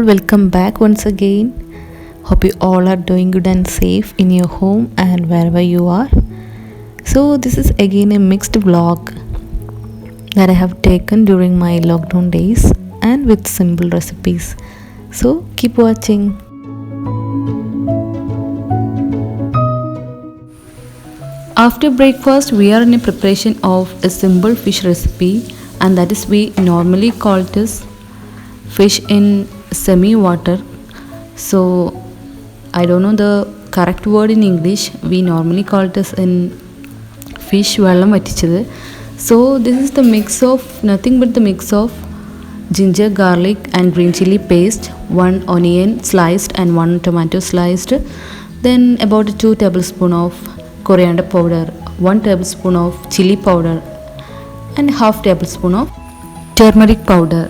welcome back once again. Hope you all are doing good and safe in your home and wherever you are. So, this is again a mixed vlog that I have taken during my lockdown days and with simple recipes. So, keep watching. After breakfast, we are in a preparation of a simple fish recipe, and that is we normally call it as fish in semi water. So, I don't know the correct word in English. We normally call it as in fish വെള്ളം വറ്റിച്ചത്. So this is the mix of nothing but the mix of ginger, garlic and green chili paste, 1 onion sliced and 1 tomato sliced, then about 2 tablespoon of coriander powder, 1 tablespoon of chili powder and half tablespoon of turmeric powder.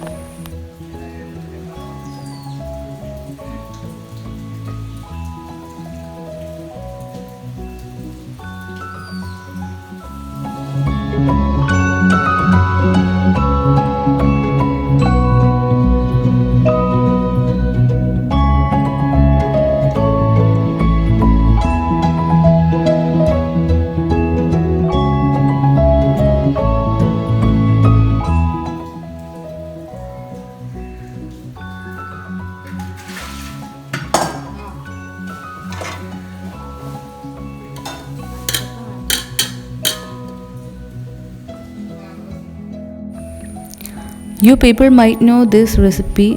You people might know this recipe,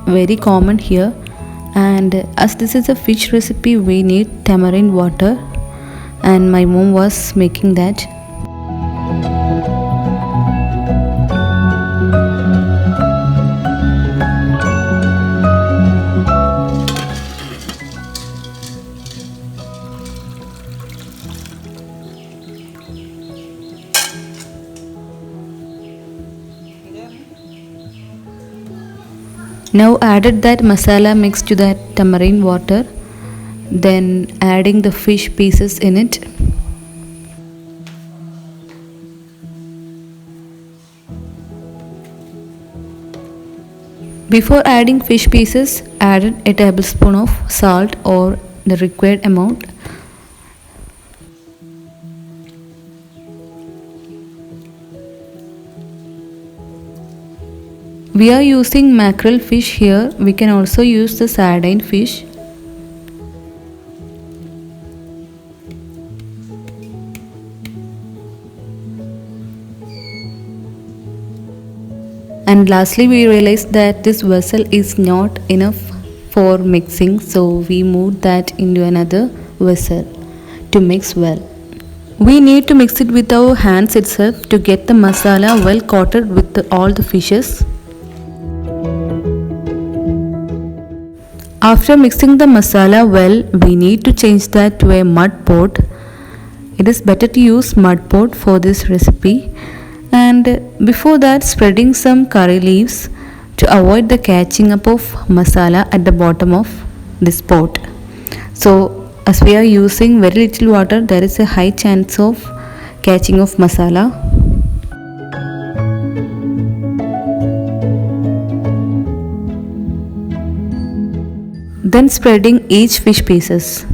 very common here, and as this is a fish recipe we need tamarind water, and my mom was making that. Now added that masala mix to that tamarind water, then adding the fish pieces in it. Before adding fish pieces, added a tablespoon of salt or the required amount. We are using mackerel fish here. We can also use the sardine fish. And lastly, we realized that this vessel is not enough for mixing, so we moved that into another vessel to mix well. We need to mix it with our hands itself to get the masala well coated with all the fishes. After mixing the masala well, we need to change that to a mud pot. It is better to use mud pot for this recipe. And before that, spreading some curry leaves to avoid the catching up of masala at the bottom of this pot. So as we are using very little water, there is a high chance of catching of masala. Then spreading each fish pieces.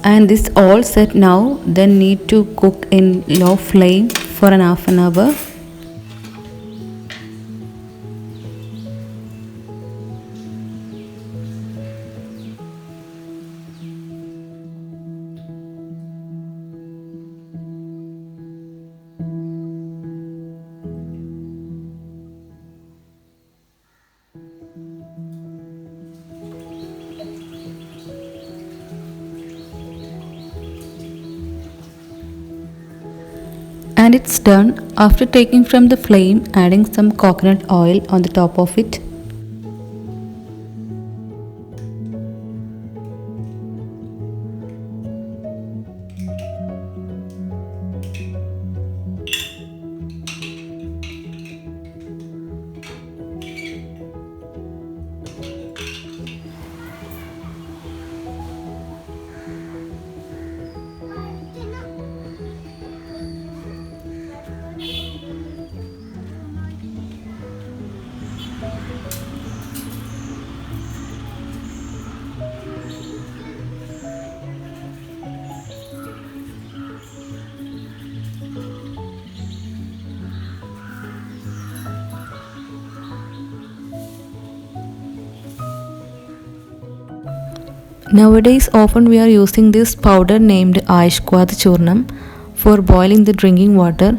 And this all set now, then need to cook in low flame for an half an hour. And it's done. After taking from the flame, adding some coconut oil on the top of it. Nowadays, often we are using this powder named Ayushkwad Churnam for boiling the drinking water.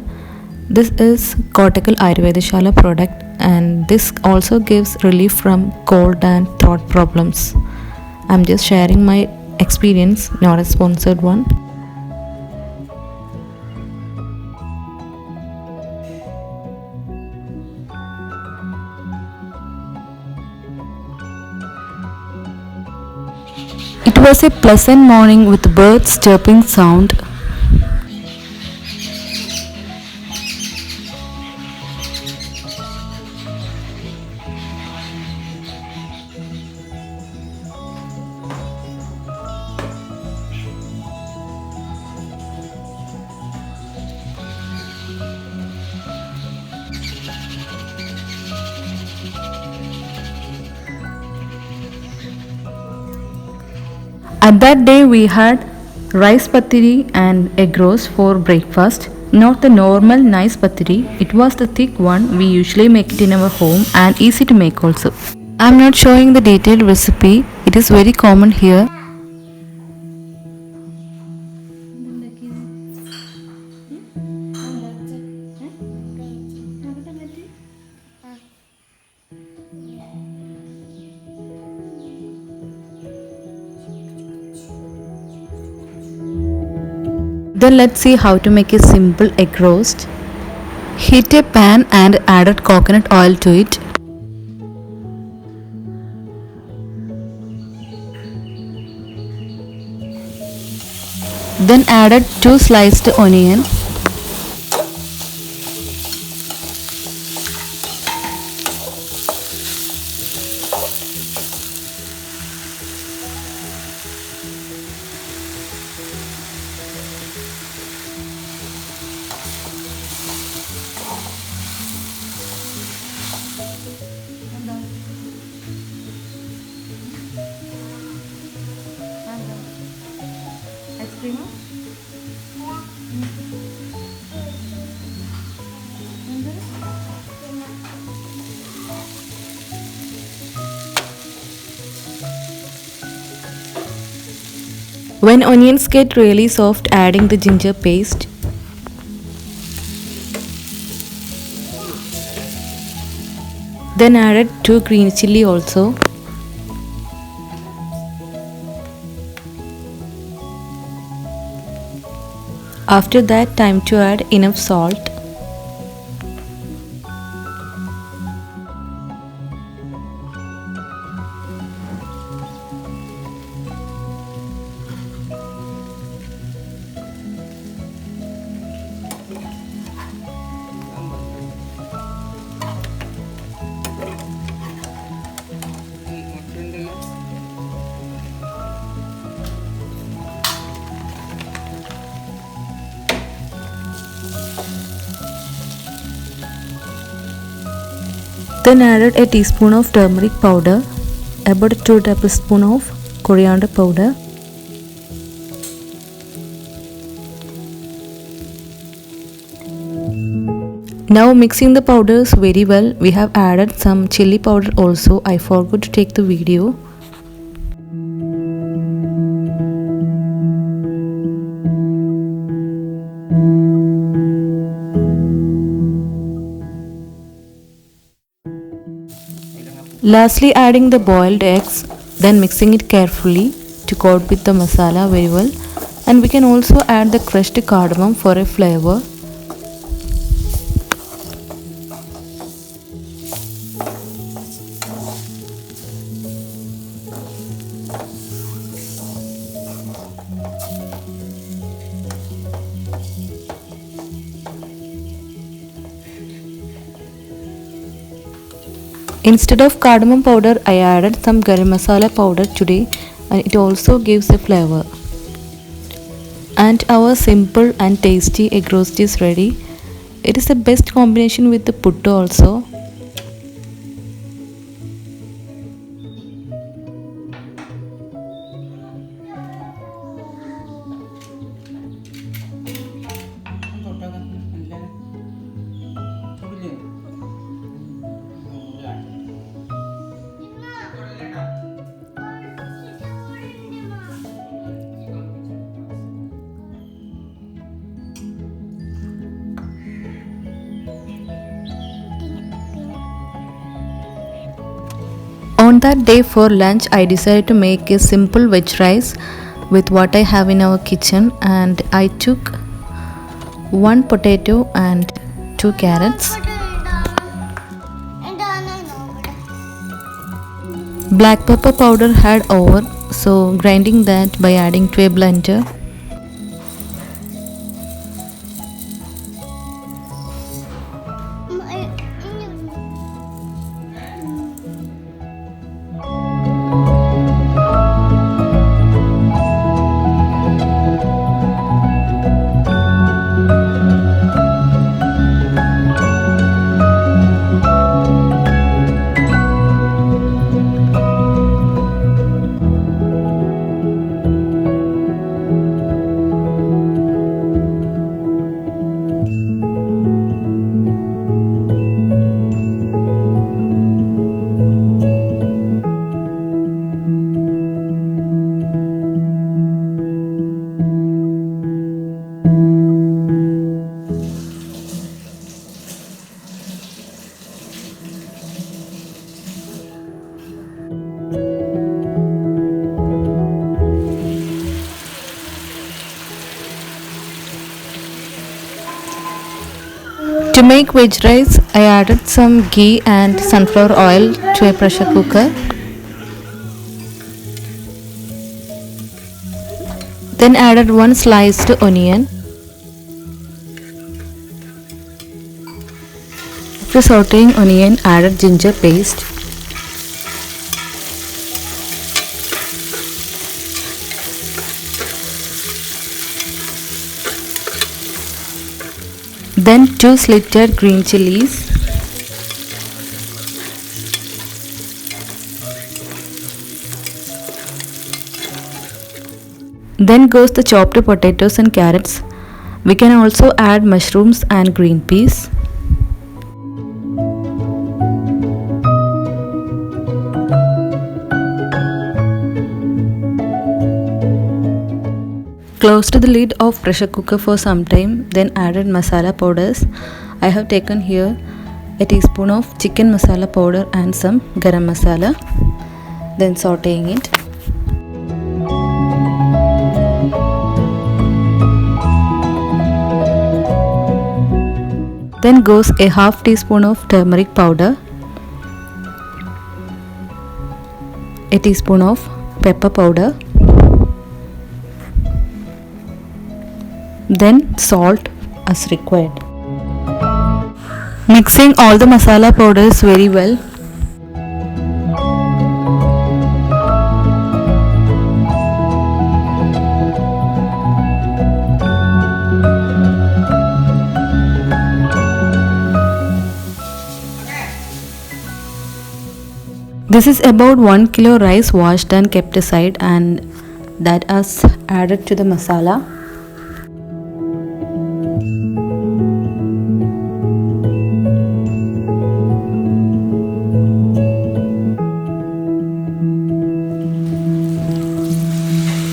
This is Kottakkal Ayurvedashala product, and this also gives relief from cold and throat problems. I'm just sharing my experience, not a sponsored one. It was a pleasant morning with birds chirping sound. At that day we had rice patiri and egg roast for breakfast. Not the normal nice patiri, it was the thick one. We usually make it in our home and easy to make also. I'm not showing the detailed recipe, it is very common here. Then let's see how to make a simple egg roast. Heat a pan and added coconut oil to it. Then added 2 sliced onion. When onions get really soft, adding the ginger paste. Then added 2 green chilli also. After that, time to add enough salt. Then added a teaspoon of turmeric powder, about 2 tablespoons of coriander powder. Now mixing the powders very well. We have added some chili powder also. I forgot to take the video. Lastly, adding the boiled eggs, then mixing it carefully to coat with the masala very well. And we can also add the crushed cardamom for a flavor. Instead of cardamom powder, I added some garam masala powder today, and it also gives a flavor. And our simple and tasty egg roast is ready. It is the best combination with the puttu also. On that day for lunch, I decided to make a simple veg rice with what I have in our kitchen, and I took one potato and two carrots. Black pepper powder had over, so grinding that by adding to a blender. To make veg rice, I added some ghee and sunflower oil to a pressure cooker. Then added one sliced onion. After sauteing onion, added ginger paste. Then 2 slitted green chilies. Then goes the chopped potatoes and carrots. We can also add mushrooms and green peas. Closed the lid of pressure cooker for some time, then added masala powders. I have taken here a teaspoon of chicken masala powder and some garam masala. Then sauteing it. Then goes a half teaspoon of turmeric powder, a teaspoon of pepper powder, then salt as required. Mixing all the masala powders very well. This is about 1 kilo rice washed and kept aside, and that is added to the masala.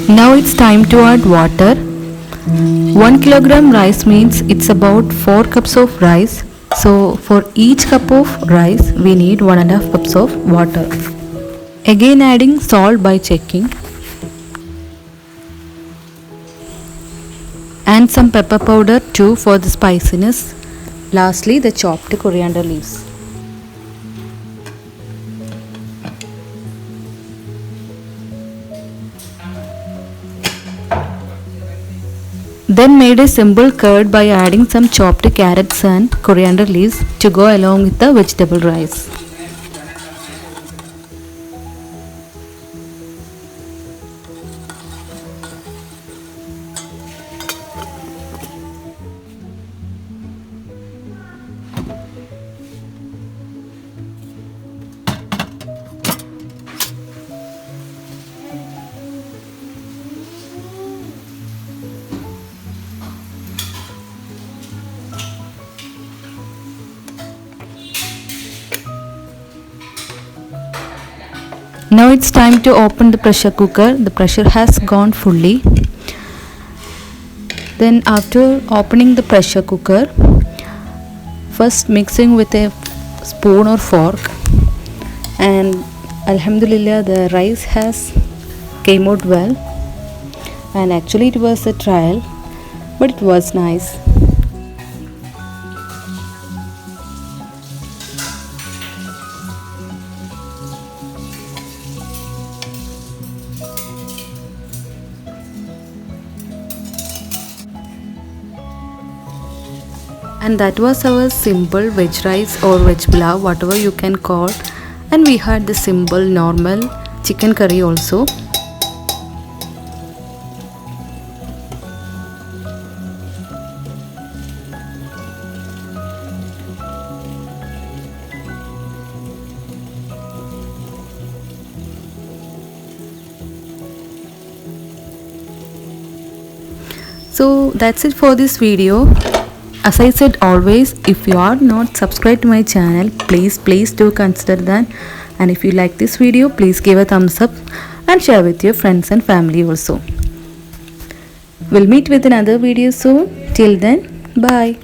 Now it's time to add water. 1 kilogram rice means it's about 4 cups of rice. So for each cup of rice we need 1.5 cups of water. Again adding salt by checking. And some pepper powder too for the spiciness. Lastly, the chopped coriander leaves. Then made a simple curd by adding some chopped carrots and coriander leaves to go along with the vegetable rice. Now it's time to open the pressure cooker. The pressure has gone fully. Then after opening the pressure cooker, first mixing with a spoon or fork, and alhamdulillah the rice has came out well. And actually it was a trial, but it was nice. And that was our simple veg rice or veg pulao, whatever you can call. And we had the simple normal chicken curry also. So that's it for this video. As I said always, if you are not subscribed to my channel, please do consider that. And if you like this video, please give a thumbs up and share with your friends and family also. We'll meet with another video soon. Till then, bye.